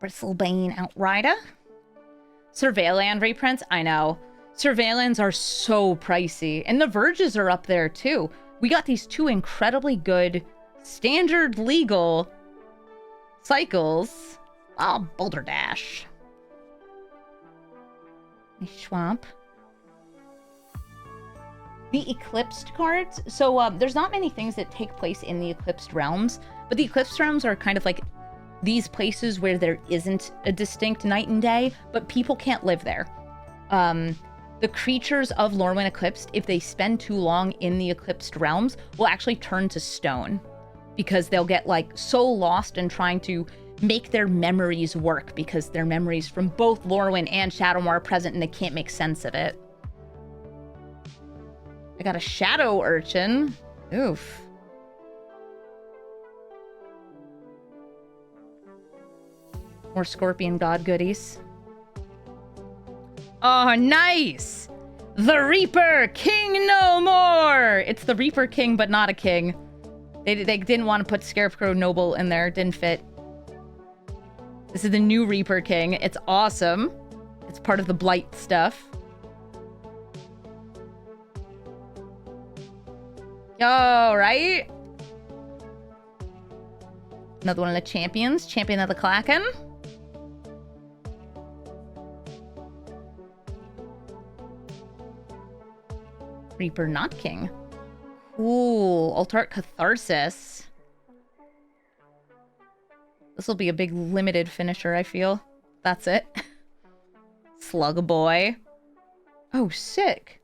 Bristlebane Outrider. Surveilland reprints? I know. Surveillands are so pricey. And the Verges are up there, too. We got these two incredibly good standard legal cycles. Oh, Boulder Dash. Swamp. the Eclipsed cards. So there's not many things that take place in the Eclipsed realms, but the Eclipsed realms are kind of like these places where there isn't a distinct night and day, but people can't live there. The creatures of Lorwyn Eclipsed, if they spend too long in the Eclipsed realms, will actually turn to stone because they'll get like so lost in trying to make their memories work because their memories from both Lorwyn and Shadowmoor are present and they can't make sense of it. I got a Shadow Urchin. Oof. More Scorpion God goodies. Oh, nice! The Reaper King no more! It's the Reaper King, but not a king. They didn't want to put Scarecrow Noble in there. Didn't fit. This is the new Reaper King. It's awesome. It's part of the Blight stuff. All right. Another one of the champions. Champion of the Kraken. Reaper not king. Cool. Altart Catharsis. This will be a big limited finisher, I feel. That's it. Slug Boy. Oh, sick.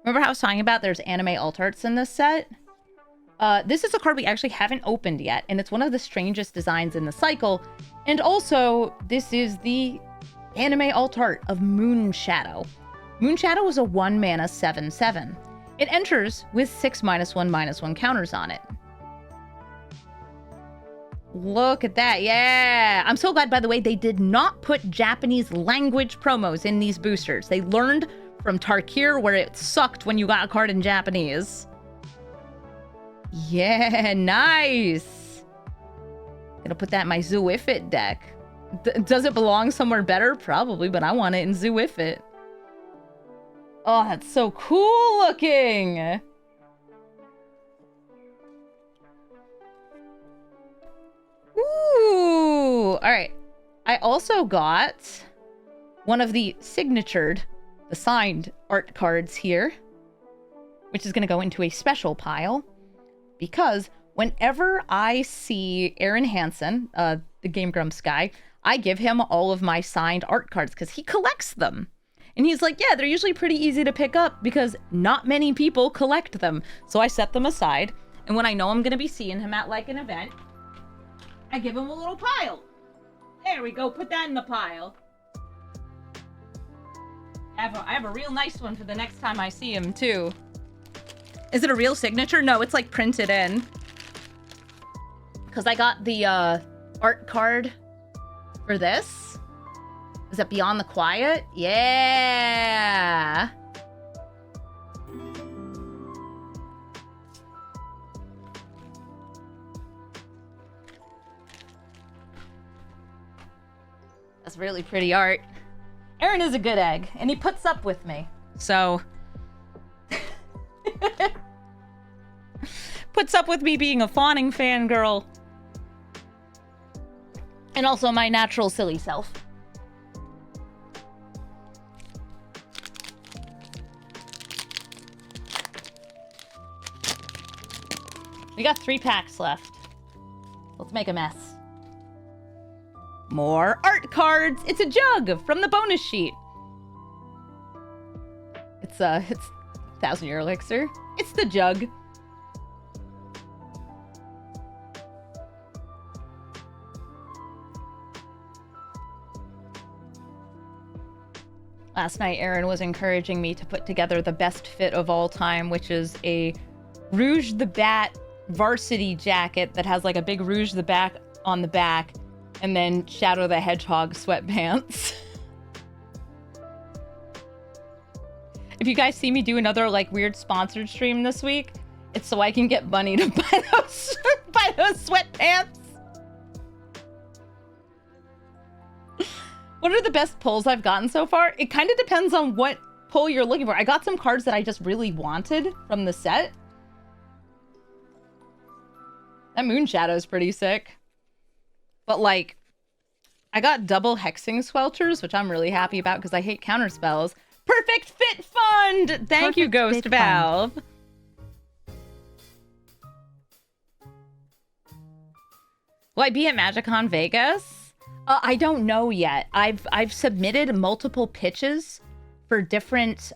Remember how I was talking about there's anime altarts in this set? This is a card we actually haven't opened yet, and it's one of the strangest designs in the cycle. And also, this is the anime altart of Moonshadow. Moonshadow is a 1-mana 7/7. It enters with 6 -1/-1 counters on it. Look at that. Yeah. I'm so glad, by the way, they did not put Japanese language promos in these boosters. They learned from Tarkir where it sucked when you got a card in Japanese. Yeah, nice. Gonna put that in my Zoo-Ifit deck. Does it belong somewhere better? Probably, but I want it in Zoo-Ifit. Oh, that's so cool looking. Ooh. All right. I also got one of the signatured, the signed art cards here, which is going to go into a special pile because whenever I see Aaron Hansen, the Game Grumps guy, I give him all of my signed art cards because he collects them. And he's like, yeah, they're usually pretty easy to pick up because not many people collect them. So I set them aside. And when I know I'm going to be seeing him at like an event, I give him a little pile. There we go. Put that in the pile. I have a real nice one for the next time I see him, too. Is it a real signature? No, it's like printed in. Because I got the art card for this. Is that Beyond the Quiet? Yeah. That's really pretty art. Aaron is a good egg, and he puts up with me. So... puts up with me being a fawning fangirl. And also my natural silly self. We got 3 packs left. Let's make a mess. More art cards. It's a jug from the bonus sheet. It's 1,000-year elixir. It's the jug. Last night, Aaron was encouraging me to put together the best fit of all time, which is a Rouge the Bat varsity jacket that has like a big Rouge the Bat on the back, and then Shadow the Hedgehog sweatpants. If you guys see me do another like weird sponsored stream this week, it's so I can get money to buy those sweatpants. What are the best pulls I've gotten so far? It kind of depends on what pull you're looking for. I got some cards that I just really wanted from the set. That Moonshadow's pretty sick. But like, I got double hexing squelchers, which I'm really happy about because I hate counter spells. Perfect Fit Fund! Thank you, Ghost Valve. Will I be at MagicCon Vegas? I don't know yet. I've submitted multiple pitches for different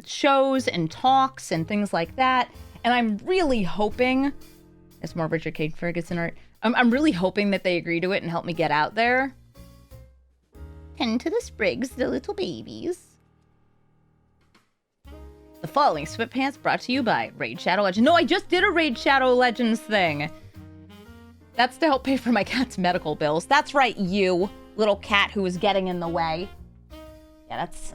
shows and talks and things like that, and I'm really hoping it's more Richard Cade Ferguson art. I'm really hoping that they agree to it and help me get out there. Tend to the sprigs, the little babies. The following sweatpants brought to you by Raid Shadow Legends. No, I just did a Raid Shadow Legends thing. That's to help pay for my cat's medical bills. That's right, you little cat who was getting in the way. Yeah, that's...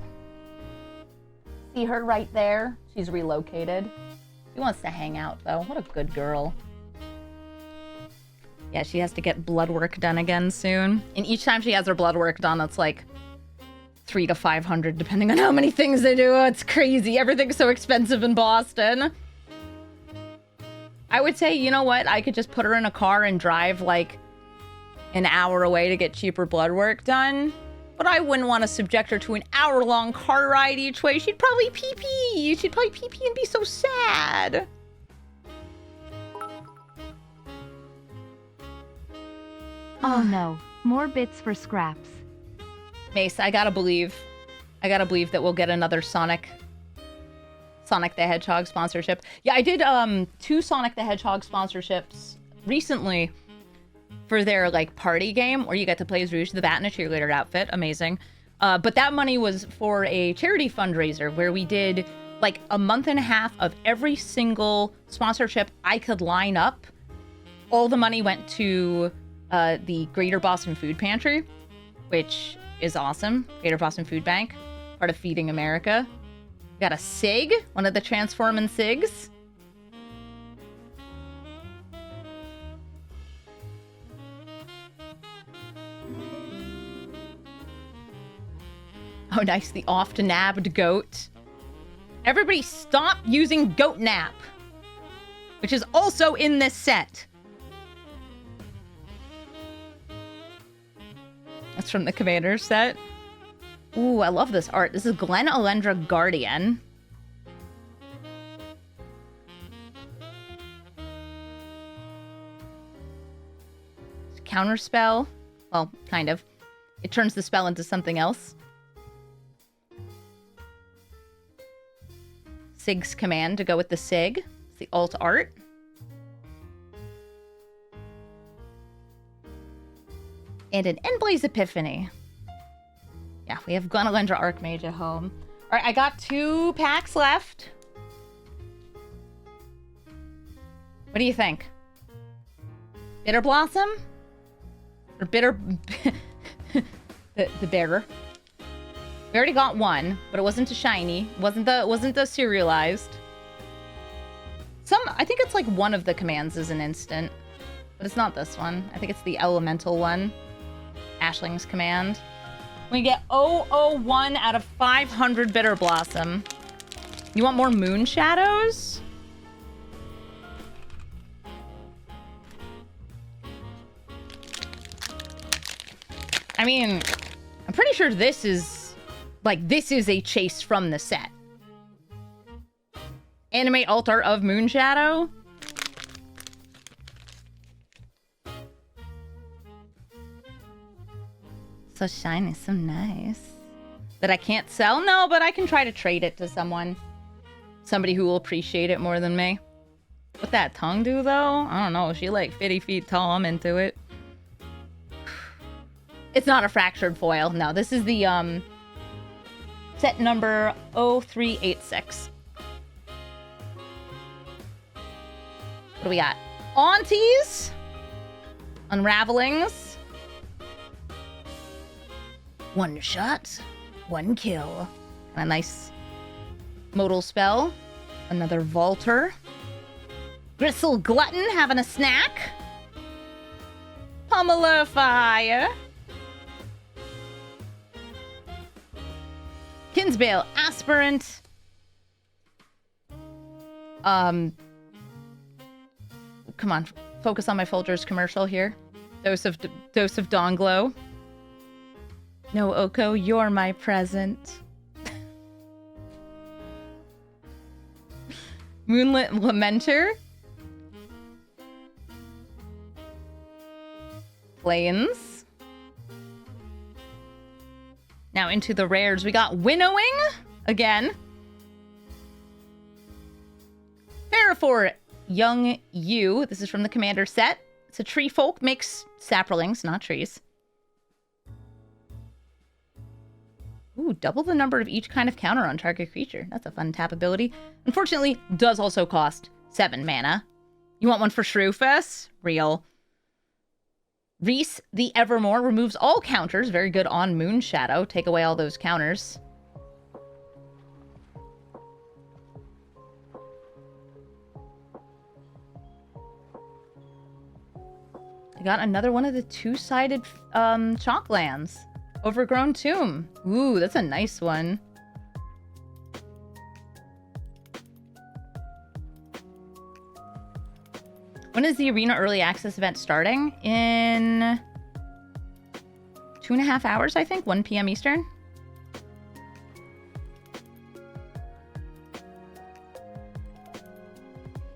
See her right there? She's relocated. She wants to hang out, though. What a good girl. Yeah, she has to get blood work done again soon. And each time she has her blood work done, it's like $300 to $500, depending on how many things they do. It's crazy. Everything's so expensive in Boston. I would say, you know what? I could just put her in a car and drive like an hour away to get cheaper blood work done. But I wouldn't want to subject her to an hour-long car ride each way. She'd probably pee-pee. She'd probably pee-pee and be so sad. Oh no, more bits for scraps. Mace, I gotta believe that we'll get another Sonic the Hedgehog sponsorship. Yeah, I did 2 Sonic the Hedgehog sponsorships recently for their like party game where you get to play as Rouge the Bat in a cheerleader outfit. Amazing. But that money was for a charity fundraiser where we did like a month and a half of every single sponsorship I could line up. All the money went to the Greater Boston Food Pantry, which is awesome. Greater Boston Food Bank, part of Feeding America. We got a SIG, one of the Transformin' SIGs. Oh, nice. The oft-nabbed goat. Everybody stop using Goat Nap, which is also in this set. That's from the Commander set. Ooh, I love this art. This is Glen Alendra Guardian. Counterspell. Well, kind of. It turns the spell into something else. Sig's command to go with the Sig. It's the alt art. And an Endblaze Epiphany. Yeah, we have Glenalendra Archmage at home. All right, I got 2 packs left. What do you think? Bitter Blossom? Or Bitter... the bearer. We already got one, but it wasn't a shiny. Wasn't the serialized. I think it's like one of the commands is an instant. But it's not this one. I think it's the elemental one. Ashling's command. We get 001 out of 500 Bitter Blossom. You want more Moon Shadows? I mean, I'm pretty sure this is a chase from the set. Animate alt art of Moon Shadow. So shiny, so nice. That I can't sell? No, but I can try to trade it to someone. Somebody who will appreciate it more than me. What that tongue do, though? I don't know. She like 50 feet tall. I'm into it. It's not a fractured foil. No, this is the set number 0386. What do we got? Aunties. Unravelings. 1 shot, 1 kill. And a nice modal spell. Another Vaulter. Gristle Glutton having a snack. Pummeler Fire. Kinsbale Aspirant. Come on, focus on my Folgers commercial here. Dose of Dawn Glow. No, Oko, you're my present. Moonlit Lamenter. Plains. Now into the rares. We got Winnowing again. Parafor Young Yu. This is from the Commander set. It's a tree folk, makes saplings, not trees. Ooh, double the number of each kind of counter on target creature. That's a fun tap ability. Unfortunately, does also cost 7 mana. You want one for Shrewfest? Real. Reese the Evermore removes all counters. Very good on Moonshadow. Take away all those counters. I got another one of the two-sided chalk lands. Overgrown Tomb. Ooh, that's a nice one. When is the Arena Early Access event starting? In 2.5 hours, I think. 1 p.m. Eastern.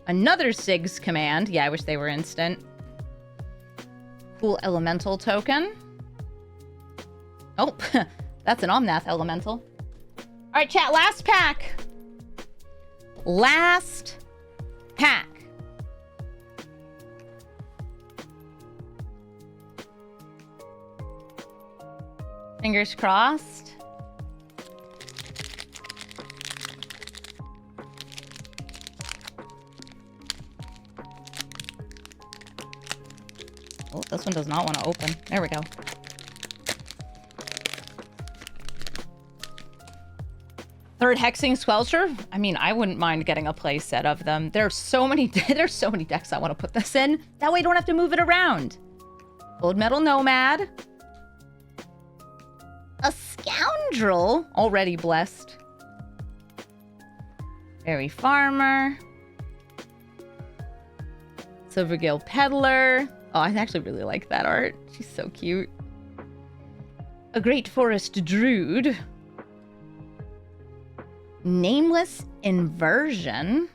Another Sig's Command. Yeah, I wish they were instant. Cool Elemental token. Oh, that's an Omnath Elemental. All right, chat. Last pack. Last pack. Fingers crossed. Oh, this one does not want to open. There we go. Third Hexing Squelcher. I mean, I wouldn't mind getting a play set of them. There's so many decks I want to put this in. That way I don't have to move it around. Gold Metal Nomad. A Scoundrel. Already blessed. Fairy Farmer. Silvergill Peddler. Oh, I actually really like that art. She's so cute. A Great Forest Druid. Nameless Inversion.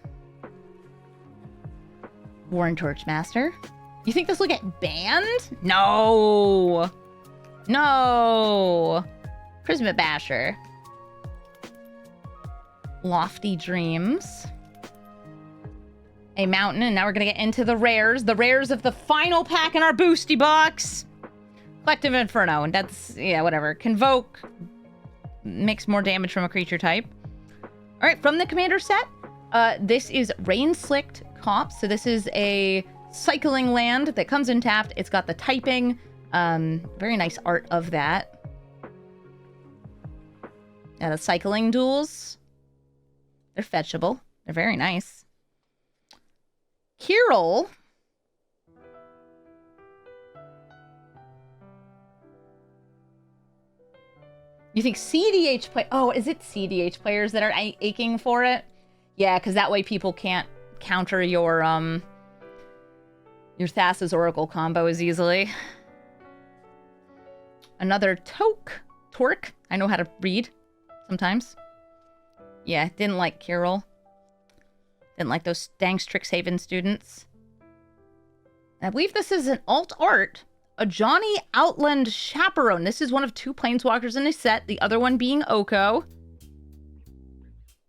Warren Torchmaster. You think this will get banned? No. No. Prisma Basher. Lofty Dreams. A Mountain, and now we're gonna get into the rares. The rares of the final pack in our boosty box. Collective Inferno, and that's, yeah, whatever. Convoke. Makes more damage from a creature type. All right, from the Commander set, this is Rain Slicked Copse. So this is a cycling land that comes in tapped. It's got the typing. Very nice art of that. Yeah, the cycling duels. They're fetchable. They're very nice. Kirill. You think CDH play? Oh, is it CDH players that are aching for it? Yeah, because that way people can't counter your Thassa's Oracle combo as easily. Another Torque. I know how to read sometimes. Yeah, didn't like Kirill. Didn't like those dang Strixhaven students. And I believe this is an alt art. A Johnny Outland Chaperone. This is one of 2 planeswalkers in a set, the other one being Oko.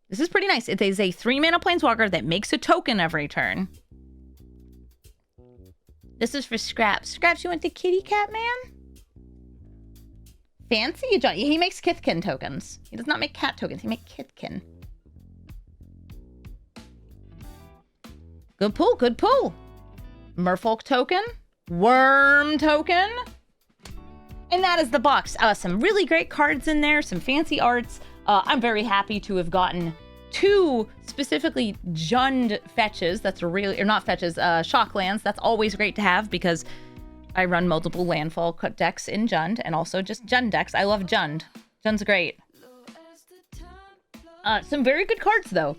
This is pretty nice. It is a 3-mana planeswalker that makes a token every turn. This is for Scraps. Scraps, you want the kitty cat man? Fancy Johnny. He makes Kithkin tokens. He does not make cat tokens. He makes Kithkin. Good pull. Good pull. Merfolk token. Worm token. And that is the box. Some really great cards in there, some fancy arts. I'm very happy to have gotten 2 specifically Jund fetches. That's really, or not fetches, Shocklands. That's always great to have because I run multiple landfall cut decks in Jund and also just Jund decks. I love Jund. Jund's great. Some very good cards though.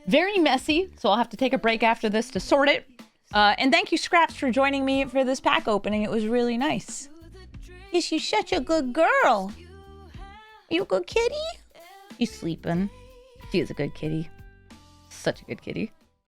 Very messy, so I'll have to take a break after this to sort it. And thank you, Scraps, for joining me for this pack opening. It was really nice. Yes, you're such a good girl. Are you a good kitty? She's sleeping. She is a good kitty. such a good kitty.